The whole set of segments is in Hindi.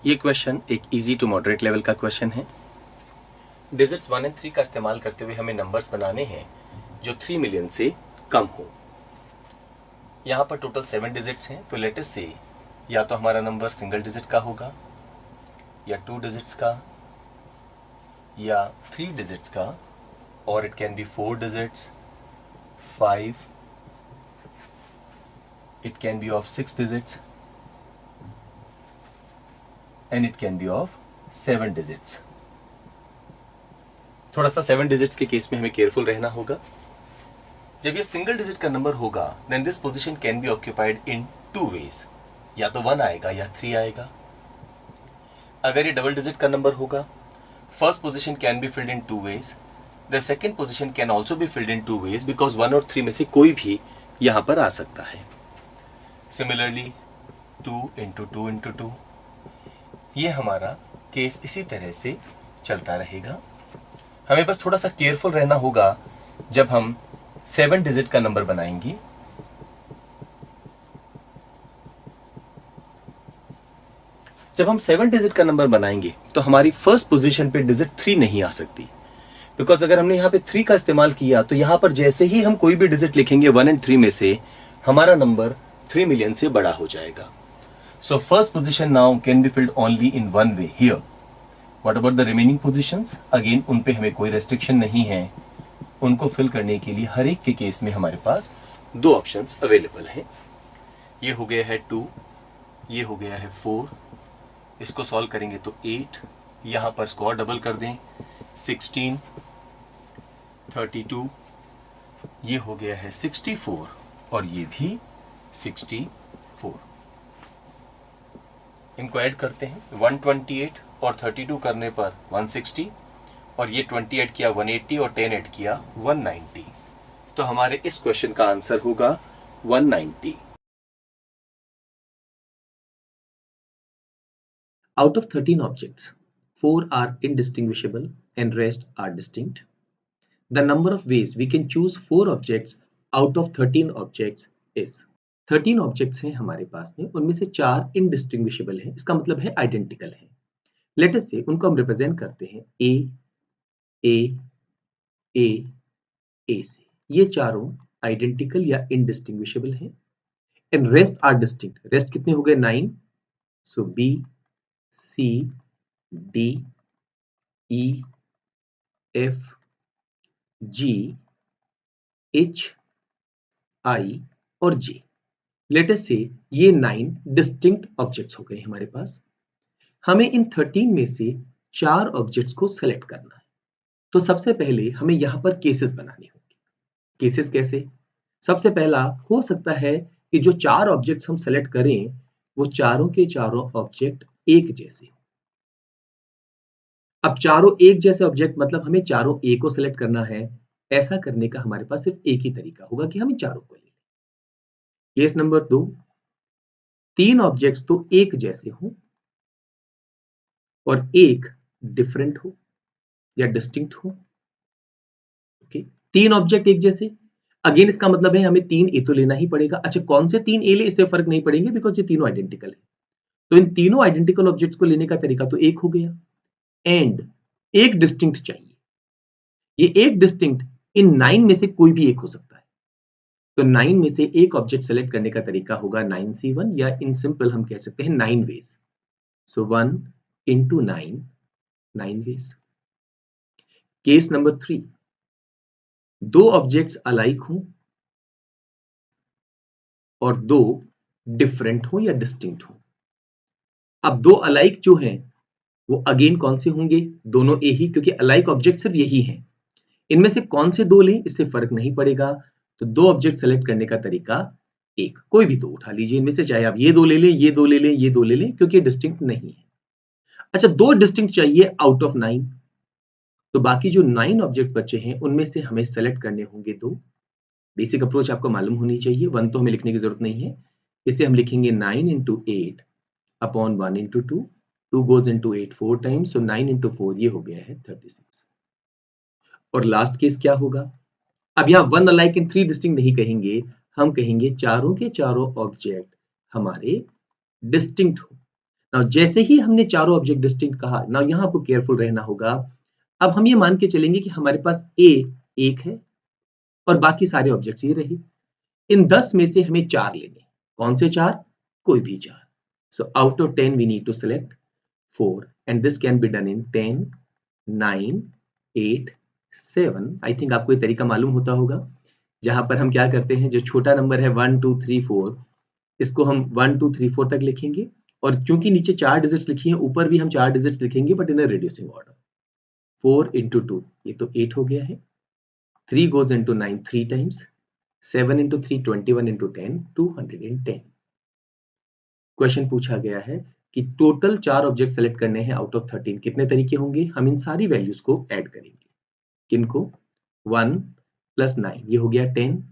ये क्वेश्चन एक इजी टू मॉडरेट लेवल का क्वेश्चन है। डिजिट्स 1 एंड 3 का इस्तेमाल करते हुए हमें नंबर्स बनाने हैं जो 3 मिलियन से कम हो। यहाँ पर टोटल 7 डिजिट्स हैं, तो लेट अस से या तो हमारा नंबर सिंगल डिजिट का होगा या 2 डिजिट्स का या 3 डिजिट्स का, और it can be 4 digits, 5, it can be of 6 digits and it can be of 7 digits. थोड़ा सा 7 डिजिट्स के केस में हमें केयरफुल रहना होगा। जब ये सिंगल डिजिट का नंबर होगा then this position can be occupied in 2 ways, या तो 1 आएगा या 3 आएगा। अगर ये डबल डिजिट का नंबर होगा, first position can be filled in 2 ways, the second position can also be filled in 2 ways because 1 और 3 में से कोई भी यहां पर आ सकता है। सिमिलरली 2 इंटू 2 इंटू 2, ये हमारा केस इसी तरह से चलता रहेगा। हमें बस थोड़ा सा केयरफुल रहना होगा जब हम 7 डिजिट का नंबर बनाएंगे। जब हम 7 डिजिट का नंबर बनाएंगे तो हमारी फर्स्ट पोजीशन पे डिजिट 3 नहीं आ सकती, बिकॉज अगर हमने यहां पे 3 का इस्तेमाल किया तो यहां पर जैसे ही हम कोई भी डिजिट लिखेंगे 1 एंड 3 में से, हमारा नंबर 3 मिलियन से बड़ा हो जाएगा। So first position now can be field only in one way here. What about the remaining positions? Again उन पे हमें कोई रेस्ट्रिक्शन नहीं है। उनको फिल करने के लिए हर एक के केस में हमारे पास 2 ऑप्शंस अवेलेबल हैं। ये हो गया है 2, ये हो गया है 4, इसको सॉल्व करेंगे तो 8, यहां पर इसको और डबल कर दें 16, 32, ये हो गया है 64 और ये भी 64। इनको ऐड करते हैं, 128 और 32 करने पर 160, और ये 20 ऐड किया 180 और 10 ऐड किया 190। तो हमारे इस क्वेश्चन का आंसर होगा 190। Out of 13 objects, 4 are indistinguishable and rest are distinct. The number of ways we can choose 4 objects out of 13 objects is 13 objects हैं हमारे पास में, उनमें से 4 indistinguishable हैं, इसका मतलब है identical हैं। Let us say उनको हम represent करते हैं A, A, A, A से। ये चारों identical या indistinguishable हैं। And rest are distinct. Rest कितने हो गए? 9. So B, C, D, E, F, G, H, I और J। लेट अस से ये 9 डिस्टिंक्ट ऑब्जेक्ट्स हो गए हमारे पास। हमें इन 13 में से 4 ऑब्जेक्ट्स को सेलेक्ट करना है। तो सबसे पहले हमें यहां पर केसेस बनाने होंगे। केसेस कैसे? सबसे पहला हो सकता है कि जो 4 ऑब्जेक्ट्स हम सेलेक्ट करें वो चारों के चारों ऑब्जेक्ट एक जैसे हो। अब चारों एक जैसे ऑब्जेक्ट मतलब हमें चारों ए को सिलेक्ट करना है। ऐसा करने का हमारे पास सिर्फ एक ही तरीका होगा कि हम इन चारों को ले लें। केस नंबर 2, 3 ऑब्जेक्ट्स तो एक जैसे हो और एक डिफरेंट हो या डिस्टिंक्ट हो। ओके, 3 ऑब्जेक्ट एक जैसे, अगेन इसका मतलब है हमें 3 ए तो लेना ही पड़ेगा। अच्छा, कौन से 3 ए ले इससे फर्क नहीं पड़ेंगे बिकॉज ये तीनों आइडेंटिकल है। तो इन तीनों आइडेंटिकल ऑब्जेक्ट्स को लेने का तरीका तो एक हो गया। एंड एक डिस्टिंक्ट चाहिए। ये एक डिस्टिंक्ट इन 9 में से कोई भी एक हो सकता है। तो 9 में से एक ऑब्जेक्ट सेलेक्ट करने का तरीका होगा 9C1, या इन सिंपल हम कह सकते हैं 9 ways. So 1 into 9, 9 ways. Case number 3, 2 objects alike हों और 2 डिफरेंट हो या डिस्टिंक्ट हो। अब 2 अलाइक जो हैं वो अगेन कौन से होंगे? दोनों ए ही, क्योंकि अलाइक ऑब्जेक्ट सिर्फ यही हैं। इनमें से कौन से 2 लें इससे फर्क नहीं पड़ेगा। तो 2 ऑब्जेक्ट सेलेक्ट करने का तरीका एक, कोई भी 2 उठा लीजिए इनमें से, चाहे आप ये 2 ले लें, ये 2 ले लें, ये 2 ले लें, क्योंकि ये डिस्टिंक्ट नहीं है। अच्छा, 2 डिस्टिंक्ट चाहिए आउट ऑफ 9। तो बाकी जो 9 ऑब्जेक्ट बचे हैं उनमें से हमें सेलेक्ट करने होंगे 2। बेसिक अप्रोच आपको मालूम होनी चाहिए, 1 तो हमें लिखने की जरूरत नहीं है। इसे हम लिखेंगे 9 into 8 upon 1 into 2। 2 goes into 8 4 times, so 9 into 4 ये हो गया है 36। और लास्ट केस क्या होगा? अब यहां 1 अलाइक एंड 3 डिस्टिंक्ट नहीं कहेंगे, हम कहेंगे चारों के चारों ऑब्जेक्ट हमारे डिस्टिंक्ट हो। नाउ जैसे ही हमने चारों ऑब्जेक्ट डिस्टिंक्ट कहा, नाउ यहाँ आपको केयरफुल रहना होगा। अब हम ये मान के चलेंगे कि हमारे पास ए एक है और बाकी सारे ऑब्जेक्ट्स ये रहे। इन 10 में से हमें 4 लेने। कौन से 4? कोई भी 4। So out of 10 we need to select 4 and this can be done in 10, 9, 8, 7। I think आपको ये तरीका मालूम होता होगा, जहां पर हम क्या करते हैं, जो छोटा नंबर है 1, 2, 3, 4, इसको हम 1, 2, 3, 4 तक लिखेंगे, और चूंकि नीचे 4 डिजिट्स लिखी हैं, ऊपर भी हम 4 डिजिट्स लिखेंगे, but in a reducing order. 4 into 2, ये तो 8 हो गया है। 3 goes into 9 3 times, 7 into 3 21 into 10 210। Question पूछा गया है कि टोटल 4 ऑब्जेक्ट सेलेक्ट करने हैं आउट ऑफ 13, कितने तरीके होंगे? हम इन सारी वैल्यूज को ऐड करेंगे। किनको? 1 प्लस 9 ये हो गया 10,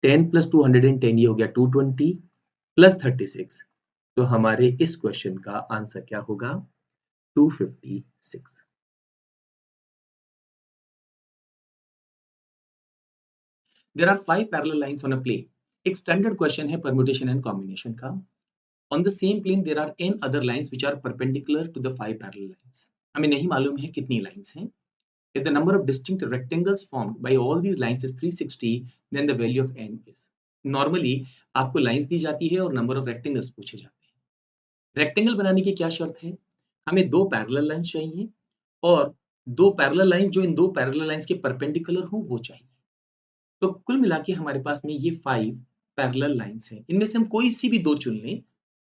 10 प्लस 210 ये हो गया 220, प्लस 36। तो हमारे इस क्वेश्चन का आंसर क्या होगा? 256। There are 5 parallel lines on a plane। एक स्टैंडर्ड क्वेश्चन है परम्यूटेशन एंड कॉम्बिनेशन का। On the same plane there are n other lines which are perpendicular to the 5 parallel lines। हमें नहीं मालूम है कितनी लाइंस हैं। If the number of distinct rectangles formed by all these lines is 360, then the value of n is। Normally आपको लाइंस दी जाती है और नंबर ऑफ रेक्टेंगल्स पूछे जाते हैं। रेक्टेंगल बनाने की क्या शर्त है? हमें 2 पैरेलल लाइंस चाहिए और 2 पैरेलल लाइन जो इन 2 पैरेलल लाइंस के परपेंडिकुलर हो वो चाहिए। तो कुल मिला के हमारे पास में ये 5 पैरेलल लाइंस हैं। इनमें से हम कोई सी भी 2 चुन लें,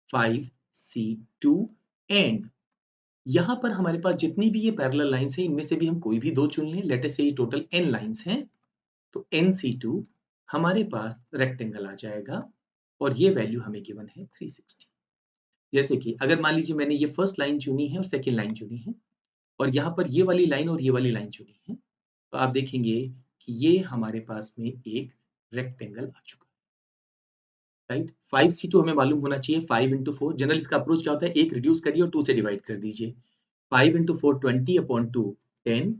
5C2 एंड यहां पर हमारे पास जितनी भी ये पैरेलल लाइंस हैं, इनमें से भी हम कोई भी 2 चुन लें। लेट अस से ये टोटल n लाइंस हैं, तो NC2 हमारे पास रेक्टेंगल आ जाएगा और ये वैल्यू हमें गिवन है 360। जैसे कि अगर मान लीजिए मैंने ये फर्स्ट लाइन चुनी है और सेकेंड लाइन चुनी है और यहाँ पर ये वाली लाइन और ये वाली लाइन चुनी है, तो आप देखेंगे कि ये हमारे पास में एक रेक्टेंगल आ चुका है, राइट। 5C2 हमें मालूम होना चाहिए 5 into 4। जनरल इसका अप्रोच क्या होता है? एक रिड्यूस करिए और 2 से डिवाइड कर दीजिए। 5 into 4 20/2 10।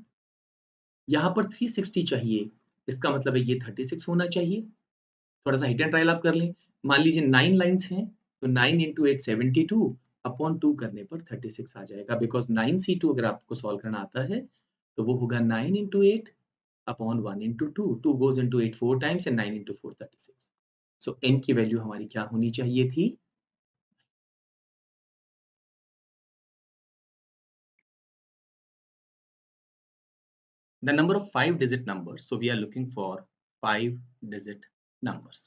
यहाँ पर 360 चाहिए, इसका मतलब है ये 36 होना चाहिए। थोड़ा सा हिट एंड ट्रायल आप कर लें। मान लीजिए 9 लाइंस हैं, तो 9 into 8 72 अपॉन 2 करने पर 36 आ जाएगा, बिकॉज 9C2 अगर आपको सॉल्व करना आता है तो वो होगा 9 into 8 upon 1 into 2। 2 goes into 8 4 times and 9 into 4 36। So n की वैल्यू हमारी क्या होनी चाहिए थी? The number of 5-digit numbers, so we are looking for 5-digit numbers,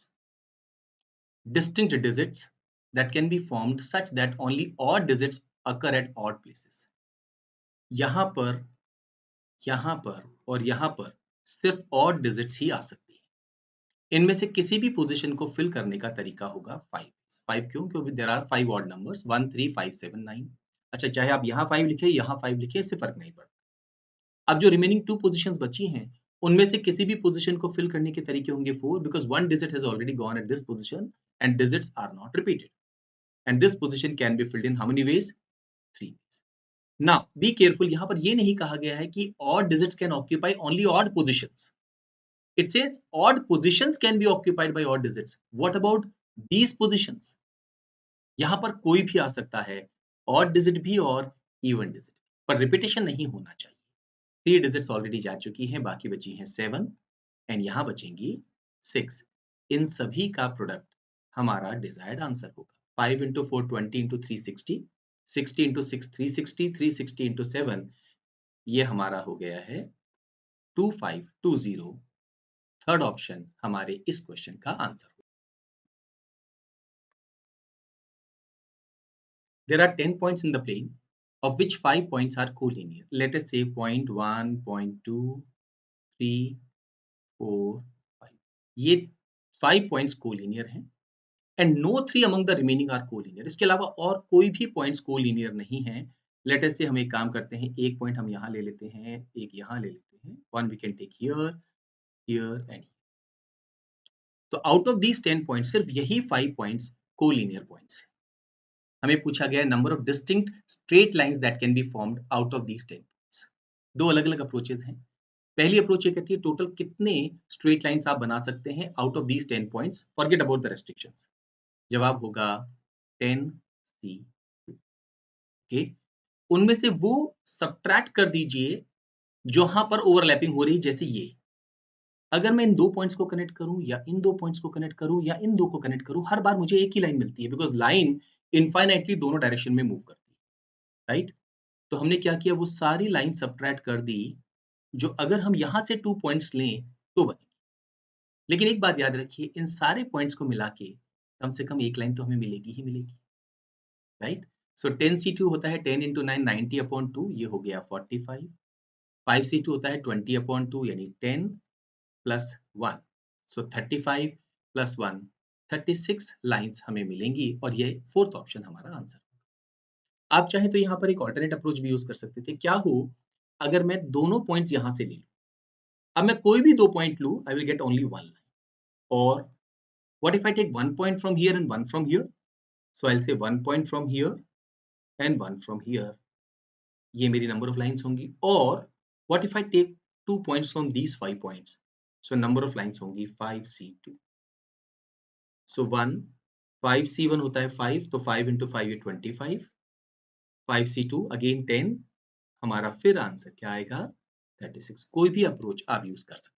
distinct digits that can be formed such that only odd digits occur at odd places। यहाँ पर और यहाँ पर सिर्फ odd digits ही आ सकती है। इनमें से किसी भी पोजीशन को फिल करने का तरीका होगा 5। 5 क्यों? क्योंकि there are 5 odd numbers 1 3 5 7 9। अच्छा, चाहे आप यहाँ 5 लिखे यहाँ 5 लिखे, इससे फर्क नहीं पड़ता। अब जो रिमेनिंग 2 पोजीशंस बची हैं, उनमें से किसी भी पोजीशन को फिल करने के तरीके होंगे 4, because 1 digit has already gone at this position and digits are not repeated, and this position can be filled in how many ways? 3 ways। Now be careful, यहाँ पर ये नहीं कहा गया है कि odd digits can occupy only odd positions। It says odd positions can be occupied by odd digits। What about these positions? यहाँ पर कोई भी आ सकता है, odd digit भी और even digit, पर रिपीटेशन नहीं होना चाहिए। 3 डिजिट्स ऑलरेडी जा चुकी हैं, बाकी बची हैं 7 एंड यहाँ बचेंगी 6। इन सभी का प्रोडक्ट हमारा डिजायर्ड आंसर होगा। 5 into 4 20 into 360, 60 into 6 360, 360 into 7 ये हमारा हो गया है 2520। थर्ड ऑप्शन हमारे इस क्वेश्चन का आंसर होगा। There are 10 points in the plane, of which 5 points are collinear। Let us say point 1, point 2, 3, 4, 5। ये 5 पॉइंट्स कोलिनियर हैं and no 3 among the remaining are collinear. इसके अलावा और कोई भी पॉइंट्स कोलिनियर नहीं है। लेट अस से हम एक काम करते हैं, एक पॉइंट हम यहाँ ले लेते हैं, एक यहाँ ले लेते हैं, one we can take here, here and. तो आउट ऑफ दीज 10 पॉइंट्स सिर्फ यही 5 पॉइंट्स कोलिनियर पॉइंट्स। हमें पूछा गया है number of distinct straight lines that can be formed out of these 10 points. दो अलग अलग अप्रोचेस हैं। पहली अप्रोच ये कहती है टोटल कितने स्ट्रेट लाइंस आप बना सकते हैं out of these 10 points, forget about the restrictions. जवाब होगा 10C2। ओके, उनमें से वो सब्ट्रैक्ट कर दीजिए जहां पर ओवरलैपिंग हो रही है, जैसे ये। अगर मैं इन दो पॉइंट्स को कनेक्ट करूं या इन दो पॉइंट्स को कनेक्ट करूं या इन दो को कनेक्ट करूं, हर बार मुझे एक ही लाइन मिलती है, बिकॉज लाइन इनफाइनाइटली दोनों डायरेक्शन में मूव करती है, राइट? तो हमने क्या किया, वो सारी लाइन सब्ट्रैक्ट कर दी जो अगर हम यहां से 2 पॉइंट्स लें तो बनेगी। लेकिन एक बात याद रखिए, इन सारे पॉइंट्स को मिला के कम से कम एक लाइन तो हमें मिलेगी ही मिलेगी, राइट? सो 10C2 होता है 10 into 9, 90/2, ये हो गया 45। 5C2 होता है 20/2, यानी 10 प्लस 1, सो 35 प्लस 1, 36 लाइन्स हमें मिलेंगी, और ये फोर्थ ऑप्शन हमारा आंसर। आप चाहे तो यहाँ पर एक ऑल्टरनेट अप्रोच भी यूज कर सकते थे। क्या हो अगर मैं दोनों पॉइंट्स यहाँ से ले लूं? अब मैं कोई भी दो पॉइंट लूं, I will get only one line. और what if I take one point from here and one from here? So I will say one point from here and one from here, ये मेरी नंबर ऑफ लाइन्स होंगी। और what if I take 2 points from these 5 points? So number of lines होंगी 5C2। सो 1, 5C1 होता है 5, तो 5 into 5 ये 25, 5C2 अगेन 10, हमारा फिर आंसर क्या आएगा 36। कोई भी अप्रोच आप यूज कर सकते हैं।